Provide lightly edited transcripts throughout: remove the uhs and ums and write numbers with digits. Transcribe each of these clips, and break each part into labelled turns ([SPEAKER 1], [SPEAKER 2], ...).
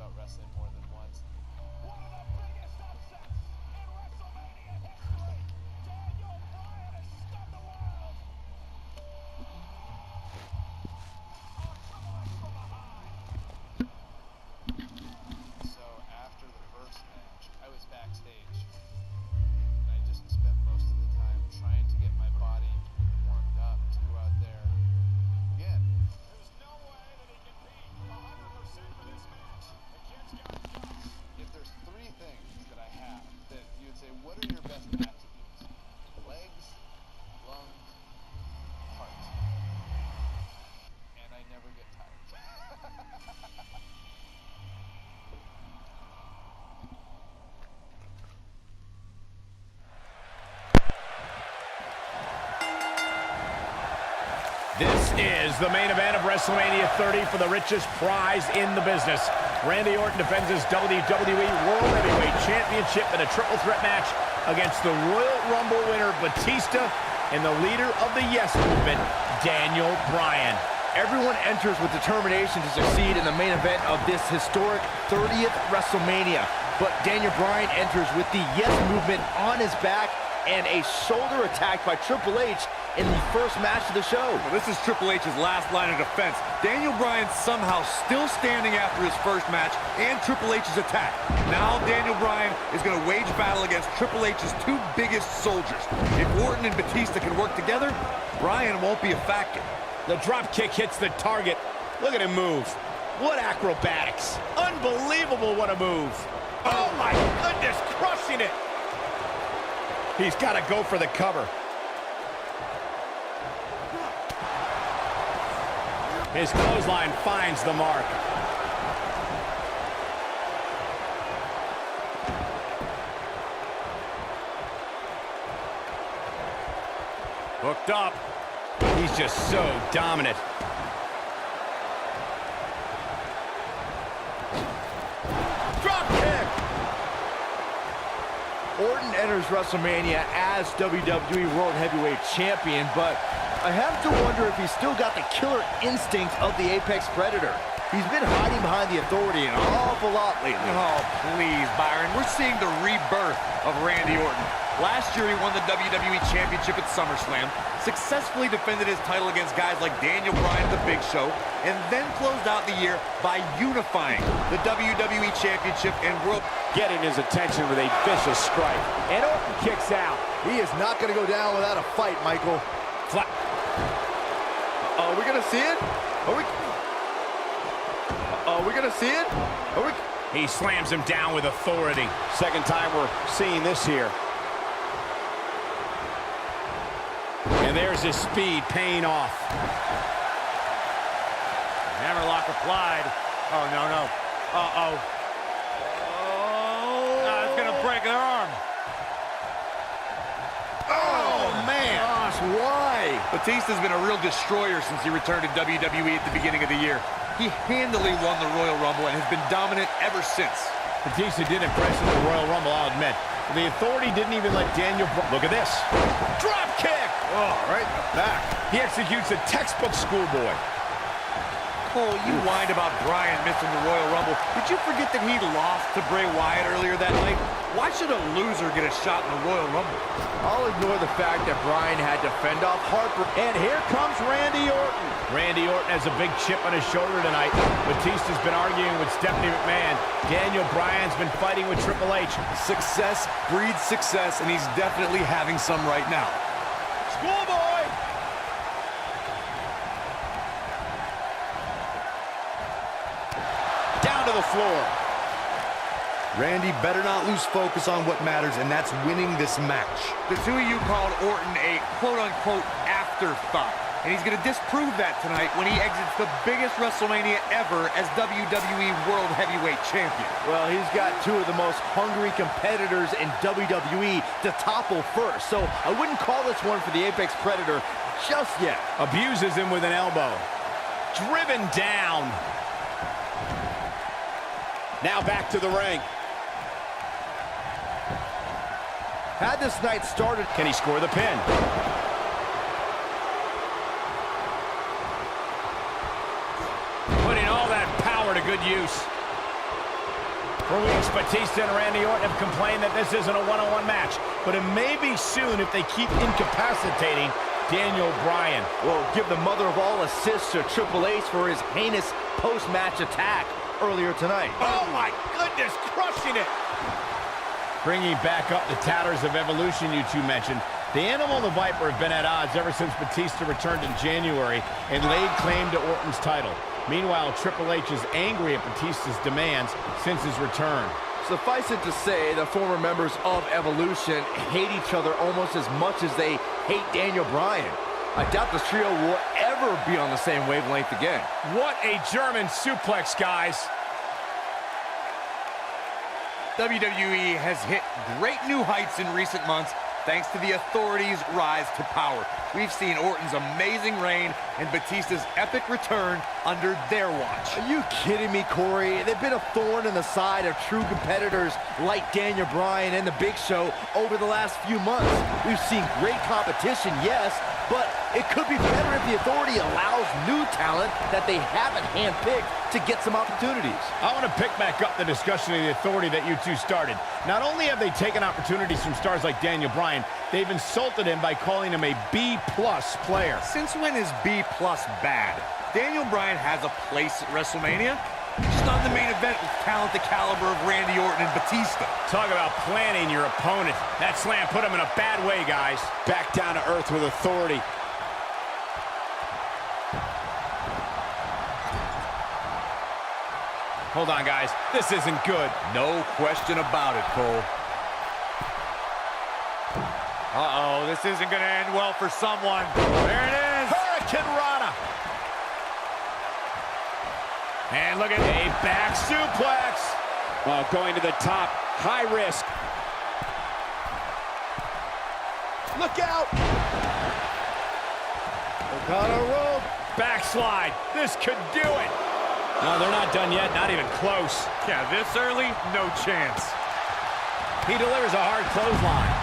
[SPEAKER 1] about wrestling more than once.
[SPEAKER 2] One of the biggest upsets in WrestleMania history. Daniel Bryan has stunned the world. Oh, Triple H from behind.
[SPEAKER 1] So after the first match, I was backstage, and I just spent most of the time trying to get my body warmed up to go out there again.
[SPEAKER 2] There's no way that he can be 100% for this match. The kid's got guts.
[SPEAKER 1] If there's three things that I have that you would say, what are your best attributes? Legs, lungs, heart. And I never get tired.
[SPEAKER 3] This is the main event of WrestleMania 30 for the richest prize in the business. Randy Orton defends his WWE World Heavyweight Championship in a triple threat match against the Royal Rumble winner Batista and the leader of the Yes Movement, Daniel Bryan.
[SPEAKER 4] Everyone enters with determination to succeed in the main event of this historic 30th WrestleMania. But Daniel Bryan enters with the Yes Movement on his back and a shoulder attack by Triple H in the first match of the show.
[SPEAKER 5] Well, this is Triple H's last line of defense. Daniel Bryan somehow still standing after his first match and Triple H's attack. Now Daniel Bryan is going to wage battle against Triple H's two biggest soldiers. If Orton and Batista can work together, Bryan won't be a factor.
[SPEAKER 3] The drop kick hits the target. Look at him move. What acrobatics. Unbelievable, what a move. Oh my goodness, crushing it. He's got to go for the cover. His clothesline finds the mark. Hooked up. He's just so dominant.
[SPEAKER 4] Drop kick! Orton enters WrestleMania as WWE World Heavyweight Champion, but I have to wonder if he's still got the killer instinct of the Apex Predator. He's been hiding behind the Authority an awful lot lately.
[SPEAKER 5] Oh, please, Byron. We're seeing the rebirth of Randy Orton. Last year, he won the WWE Championship at SummerSlam, successfully defended his title against guys like Daniel Bryan at The Big Show, and then closed out the year by unifying the WWE Championship and World...
[SPEAKER 3] Getting his attention with a vicious strike. And Orton kicks out.
[SPEAKER 4] He is not going to go down without a fight, Michael.
[SPEAKER 3] Flat.
[SPEAKER 4] Are we going to see it? Are we going to see it?
[SPEAKER 3] He slams him down with authority. Second time we're seeing this here. And there's his speed paying off. Hammerlock applied. Oh, no. Uh-oh.
[SPEAKER 5] It's going to break their arm.
[SPEAKER 4] Oh, man. Gosh, why?
[SPEAKER 5] Batista's been a real destroyer since he returned to WWE at the beginning of the year. He handily won the Royal Rumble and has been dominant ever since.
[SPEAKER 3] Batista did impress in the Royal Rumble, I'll admit. The Authority didn't even let Daniel... Look at this. Drop kick!
[SPEAKER 4] Oh, right in the back.
[SPEAKER 3] He executes a textbook schoolboy.
[SPEAKER 5] Oh, you whined about Bryan missing the Royal Rumble. Did you forget that he lost to Bray Wyatt earlier that night? Why should a loser get a shot in the Royal Rumble?
[SPEAKER 4] I'll ignore the fact that Bryan had to fend off Harper. And here comes Randy Orton.
[SPEAKER 3] Randy Orton has a big chip on his shoulder tonight. Batista's been arguing with Stephanie McMahon. Daniel Bryan's been fighting with Triple H.
[SPEAKER 5] Success breeds success, and he's definitely having some right now.
[SPEAKER 3] Schoolboy! Down to the floor.
[SPEAKER 5] Randy better not lose focus on what matters, and that's winning this match. The two of you called Orton a quote-unquote afterthought, and he's going to disprove that tonight when he exits the biggest WrestleMania ever as WWE World Heavyweight Champion.
[SPEAKER 4] Well, he's got two of the most hungry competitors in WWE to topple first, so I wouldn't call this one for the Apex Predator just yet.
[SPEAKER 3] Abuses him with an elbow. Driven down. Now back to the ring.
[SPEAKER 4] Had this night started...
[SPEAKER 3] Can he score the pin? Putting all that power to good use. For weeks, Batista and Randy Orton have complained that this isn't a one-on-one match, but it may be soon if they keep incapacitating Daniel Bryan.
[SPEAKER 4] Well, give the mother of all assists to Triple H for his heinous post-match attack earlier tonight.
[SPEAKER 3] Oh my goodness, crushing it! Bringing back up the tatters of Evolution you two mentioned, the Animal and the Viper have been at odds ever since Batista returned in January and laid claim to Orton's title. Meanwhile, Triple H is angry at Batista's demands since his return.
[SPEAKER 4] Suffice it to say, the former members of Evolution hate each other almost as much as they hate Daniel Bryan. I doubt this trio will ever be on the same wavelength again.
[SPEAKER 3] What a German suplex, guys.
[SPEAKER 5] WWE has hit great new heights in recent months thanks to the Authority's rise to power. We've seen Orton's amazing reign and Batista's epic return under their watch.
[SPEAKER 4] Are you kidding me, Corey? They've been a thorn in the side of true competitors like Daniel Bryan and The Big Show over the last few months. We've seen great competition, yes, but it could be better if the Authority allows new talent that they haven't handpicked to get some opportunities.
[SPEAKER 3] I want to pick back up the discussion of the Authority that you two started. Not only have they taken opportunities from stars like Daniel Bryan, they've insulted him by calling him a B+ player.
[SPEAKER 5] Since when is B+ bad? Daniel Bryan has a place at WrestleMania, just not in the main event with talent the caliber of Randy Orton and Batista.
[SPEAKER 3] Talk about planning your opponent. That slam put him in a bad way, guys. Back down to earth with Authority. Hold on, guys. This isn't good.
[SPEAKER 5] No question about it, Cole. Uh-oh, this isn't going to end well for someone. There it is.
[SPEAKER 3] Hurricane Rana. And look at a back suplex. Oh, going to the top. High risk. Look out. Got a rope. Backslide. This could do it. No, they're not done yet. Not even close.
[SPEAKER 5] Yeah, this early, no chance.
[SPEAKER 3] He delivers a hard clothesline.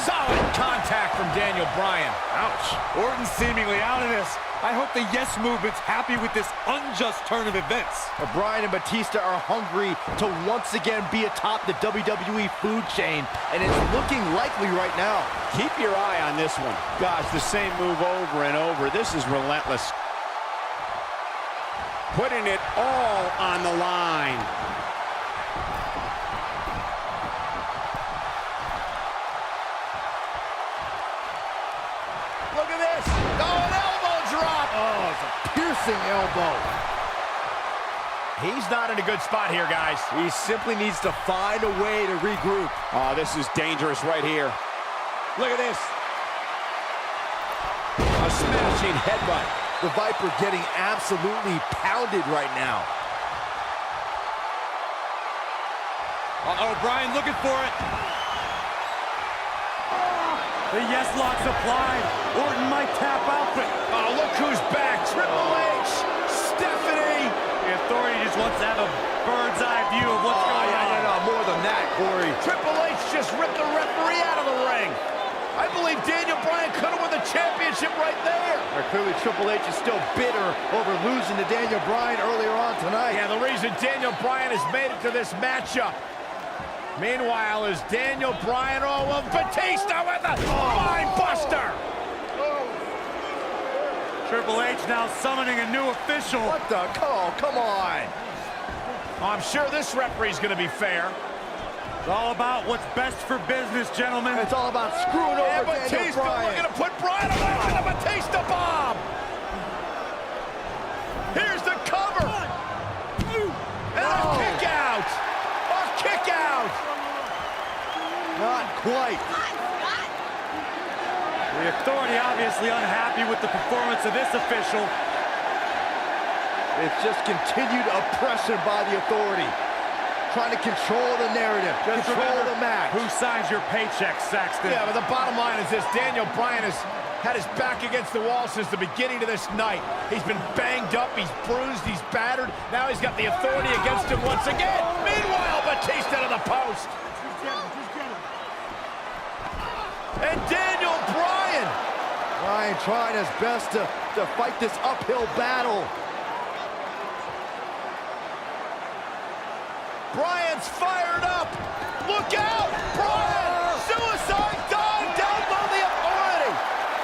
[SPEAKER 3] Solid contact from Daniel Bryan.
[SPEAKER 5] Ouch. Orton's seemingly out of this. I hope the Yes Movement's happy with this unjust turn of events.
[SPEAKER 4] Bryan and Batista are hungry to once again be atop the WWE food chain, and it's looking likely right now.
[SPEAKER 3] Keep your eye on this one. Gosh, the same move over and over. This is relentless. Putting it all on the line. Look at this. Oh, an elbow drop.
[SPEAKER 4] Oh, it's a piercing elbow.
[SPEAKER 3] He's not in a good spot here, guys.
[SPEAKER 4] He simply needs to find a way to regroup.
[SPEAKER 3] Oh, this is dangerous right here. Look at this. A smashing headbutt.
[SPEAKER 4] The Viper getting absolutely pounded right now.
[SPEAKER 5] Uh-oh, Bryan looking for it. The Yes Lock's applied. Orton might tap out, but...
[SPEAKER 3] Oh, look who's back. Triple H. Stephanie.
[SPEAKER 5] The Authority just wants to have a bird's eye view of what's going on.
[SPEAKER 4] No, more than that, Corey.
[SPEAKER 3] Triple H just ripped the referee out of the ring. I believe Daniel Bryan could have won the championship right there.
[SPEAKER 4] Clearly, Triple H is still bitter over losing to Daniel Bryan earlier on tonight.
[SPEAKER 3] Yeah, the reason Daniel Bryan has made it to this matchup. Meanwhile, is Daniel Bryan, oh, well, Batista with a spine buster.
[SPEAKER 5] Triple H now summoning a new official.
[SPEAKER 4] What the? Come on.
[SPEAKER 3] I'm sure this referee's going to be fair.
[SPEAKER 5] It's all about what's best for business, gentlemen.
[SPEAKER 4] It's all about screwing over Daniel
[SPEAKER 3] Batista
[SPEAKER 4] Bryan.
[SPEAKER 3] looking to put Bryan away with the Batista bomb. Here's the cover. And a kick out. A kick out.
[SPEAKER 4] Not quite.
[SPEAKER 5] The Authority obviously unhappy with the performance of this official.
[SPEAKER 4] It's just continued oppression by the Authority. Trying to control the narrative, control the match.
[SPEAKER 5] Who signs your paycheck, Saxton?
[SPEAKER 3] Yeah, but the bottom line is this. Daniel Bryan has had his back against the wall since the beginning of this night. He's been banged up, he's bruised, he's battered. Now he's got the Authority against him once again. Meanwhile, Batista to the post. And Daniel Bryan.
[SPEAKER 4] Bryan trying his best to fight this uphill battle.
[SPEAKER 3] Bryan's fired up. Look out! Bryan! Suicide dive down below the authority.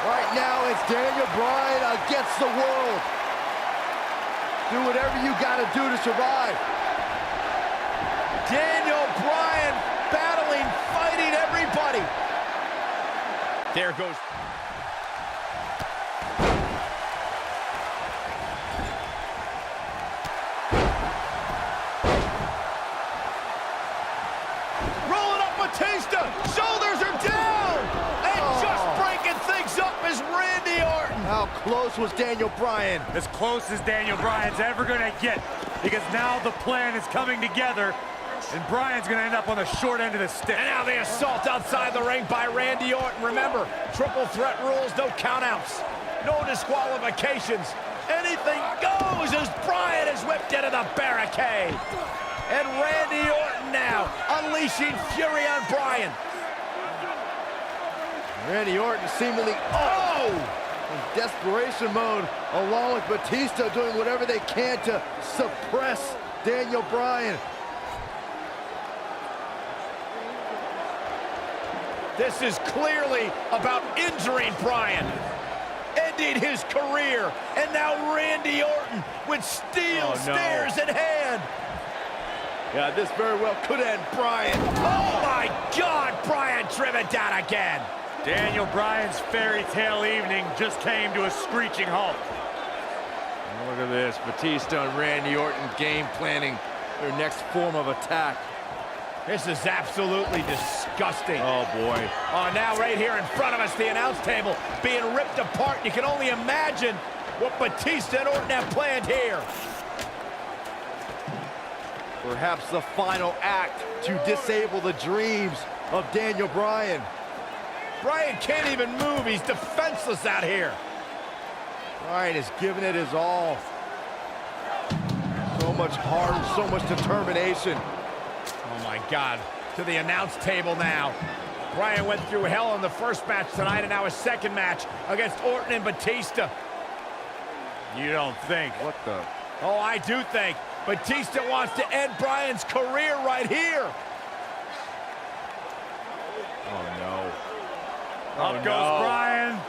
[SPEAKER 4] Right now, it's Daniel Bryan against the world. Do whatever you gotta do to survive.
[SPEAKER 3] Daniel Bryan battling, fighting everybody. There goes. Rolling up Batista. Shoulders are down. And just breaking things up is Randy Orton.
[SPEAKER 4] How close was Daniel Bryan?
[SPEAKER 6] As close as Daniel Bryan's ever going to get, because now the plan is coming together, and Bryan's going to end up on the short end of the stick.
[SPEAKER 3] And now the assault outside the ring by Randy Orton. Remember, triple threat rules, no countouts, no disqualifications. Anything goes as Bryan is whipped into the barricade. And Randy Orton now unleashing fury on Bryan.
[SPEAKER 4] Randy Orton seemingly, in desperation mode, along with Batista doing whatever they can to suppress Daniel Bryan.
[SPEAKER 3] This is clearly about injuring Bryan, ending his career, and now Randy Orton with steel stairs in hand.
[SPEAKER 4] Yeah, this very well could end Bryan.
[SPEAKER 3] Oh my God, Bryan driven down again.
[SPEAKER 6] Daniel Bryan's fairy tale evening just came to a screeching halt.
[SPEAKER 4] Look at this, Batista and Randy Orton game planning their next form of attack.
[SPEAKER 3] This is absolutely disgusting.
[SPEAKER 4] Oh, boy.
[SPEAKER 3] Oh, now right here in front of us, the announce table being ripped apart. You can only imagine what Batista and Orton have planned here.
[SPEAKER 4] Perhaps the final act to disable the dreams of Daniel Bryan.
[SPEAKER 3] Bryan can't even move. He's defenseless out here.
[SPEAKER 4] Bryan is giving it his all. So much heart, so much determination.
[SPEAKER 3] Oh my God, to the announce table now. Bryan went through hell in the first match tonight, and now his second match against Orton and Batista.
[SPEAKER 6] You don't think?
[SPEAKER 4] What the?
[SPEAKER 3] Oh, I do think. Batista wants to end Bryan's career right here.
[SPEAKER 4] Oh, no.
[SPEAKER 6] Up goes Bryan.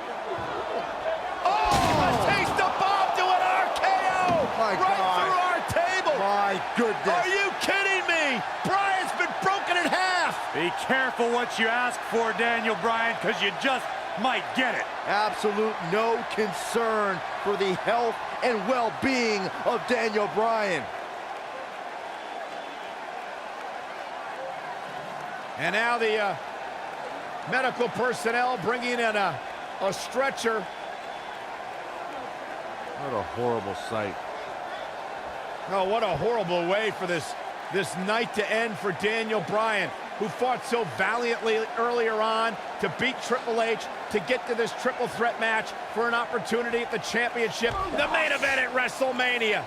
[SPEAKER 3] Oh, Batista bomb to an RKO!
[SPEAKER 4] My
[SPEAKER 3] right
[SPEAKER 4] God.
[SPEAKER 3] through our table!
[SPEAKER 4] My goodness.
[SPEAKER 3] Are you kidding me? Bryan's been broken in half!
[SPEAKER 6] Be careful what you ask for, Daniel Bryan, because you just might get it.
[SPEAKER 4] Absolute no concern for the health and well-being of Daniel Bryan.
[SPEAKER 3] And now the medical personnel bringing in a stretcher.
[SPEAKER 4] What a horrible sight.
[SPEAKER 3] Oh, what a horrible way for this night to end for Daniel Bryan, who fought so valiantly earlier on to beat Triple H, to get to this triple threat match for an opportunity at the championship, the main event at WrestleMania.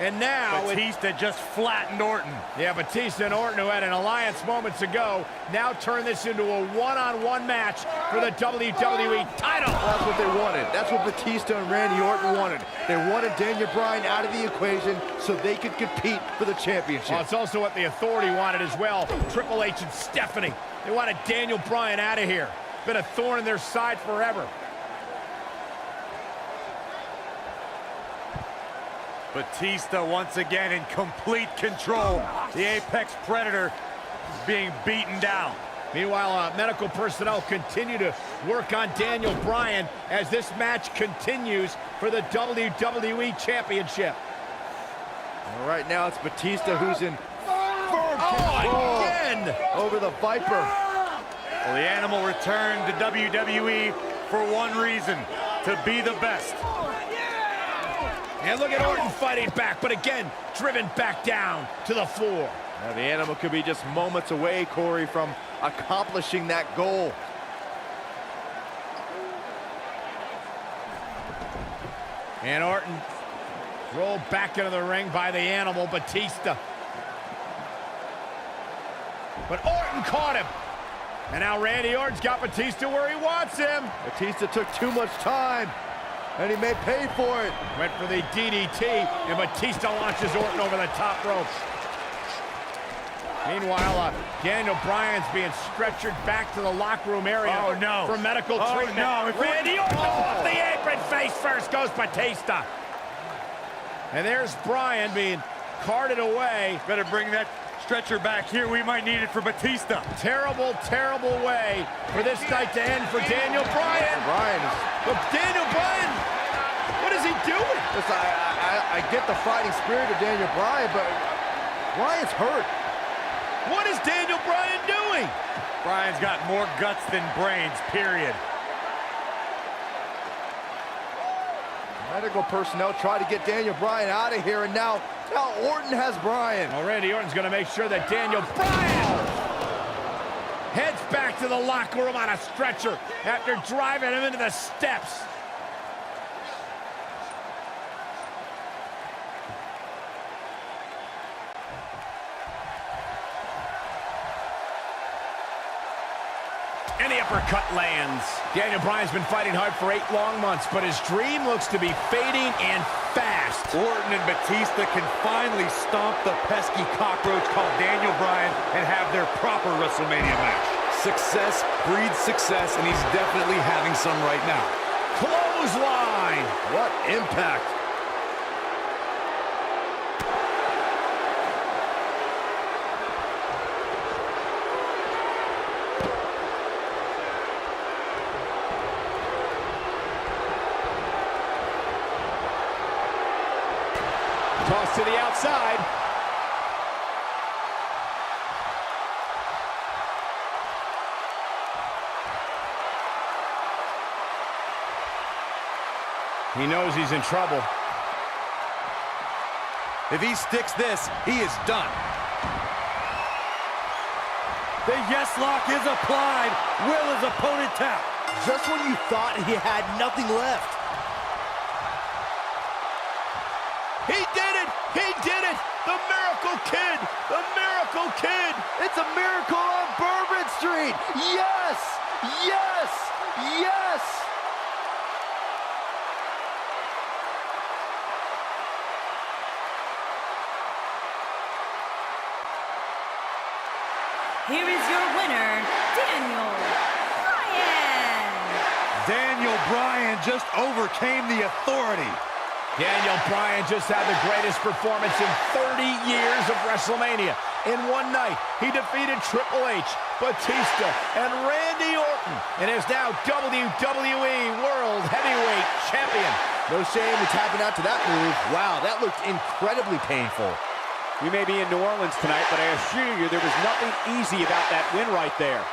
[SPEAKER 3] And now
[SPEAKER 6] Batista just flattened Orton.
[SPEAKER 3] Yeah, Batista and Orton, who had an alliance moments ago, now turn this into a one-on-one match for the WWE title.
[SPEAKER 4] That's what they wanted. That's what Batista and Randy Orton wanted. They wanted Daniel Bryan out of the equation so they could compete for the championship.
[SPEAKER 3] Well, it's also what the Authority wanted as well. Triple H and Stephanie. They wanted Daniel Bryan out of here. Been a thorn in their side forever.
[SPEAKER 6] Batista once again in complete control. The Apex Predator is being beaten down.
[SPEAKER 3] Meanwhile, medical personnel continue to work on Daniel Bryan as this match continues for the WWE Championship.
[SPEAKER 4] Well, right now it's Batista who's in firm control
[SPEAKER 3] again
[SPEAKER 4] over the Viper.
[SPEAKER 6] Well, the Animal returned to WWE for one reason, to be the best.
[SPEAKER 3] And look at Orton fighting back, but again, driven back down to the floor.
[SPEAKER 4] Now the Animal could be just moments away, Corey, from accomplishing that goal.
[SPEAKER 3] And Orton rolled back into the ring by the Animal, Batista. But Orton caught him. And now Randy Orton's got Batista where he wants him.
[SPEAKER 4] Batista took too much time, and he may pay for it.
[SPEAKER 3] Went for the DDT, and Batista launches Orton over the top rope. Meanwhile, Daniel Bryan's being stretchered back to the locker room area for medical treatment.
[SPEAKER 6] No.
[SPEAKER 3] Randy Orton off the apron, face first goes Batista. And there's Bryan being carted away.
[SPEAKER 6] Better bring that stretcher back here. We might need it for Batista.
[SPEAKER 3] Terrible, terrible way for this night to end for Daniel Bryan. But Daniel Bryan, what is he doing?
[SPEAKER 4] Listen, I get the fighting spirit of Daniel Bryan, but Bryan's hurt.
[SPEAKER 3] What is Daniel Bryan doing?
[SPEAKER 6] Bryan's got more guts than brains, period.
[SPEAKER 4] Medical personnel try to get Daniel Bryan out of here, and now Orton has Bryan.
[SPEAKER 3] Well, Randy Orton's going to make sure that Daniel Bryan heads back to the locker room on a stretcher after driving him into the steps. And the uppercut lands. Daniel Bryan's been fighting hard for 8 long months, but his dream looks to be fading and fast.
[SPEAKER 5] Orton and Batista can finally stomp the pesky cockroach called Daniel Bryan and have their proper WrestleMania match. Success breeds success, and he's definitely having some right now.
[SPEAKER 3] Clothesline.
[SPEAKER 4] What impact.
[SPEAKER 3] Toss to the outside. He knows he's in trouble.
[SPEAKER 5] If he sticks this, he is done.
[SPEAKER 6] The yes lock is applied. Will his opponent tap?
[SPEAKER 4] Just when you thought he had nothing left.
[SPEAKER 3] He did it! He did it! The Miracle Kid! The Miracle Kid!
[SPEAKER 4] It's a miracle on Bourbon Street! Yes! Yes! Yes!
[SPEAKER 7] Here is your winner, Daniel Bryan.
[SPEAKER 5] Daniel Bryan just overcame the authority.
[SPEAKER 3] Daniel Bryan just had the greatest performance in 30 years of WrestleMania. In one night, he defeated Triple H, Batista, and Randy Orton, and is now WWE World Heavyweight Champion.
[SPEAKER 4] No shame in tapping out to that move. Wow, that looked incredibly painful.
[SPEAKER 8] We may be in New Orleans tonight, but I assure you there was nothing easy about that win right there.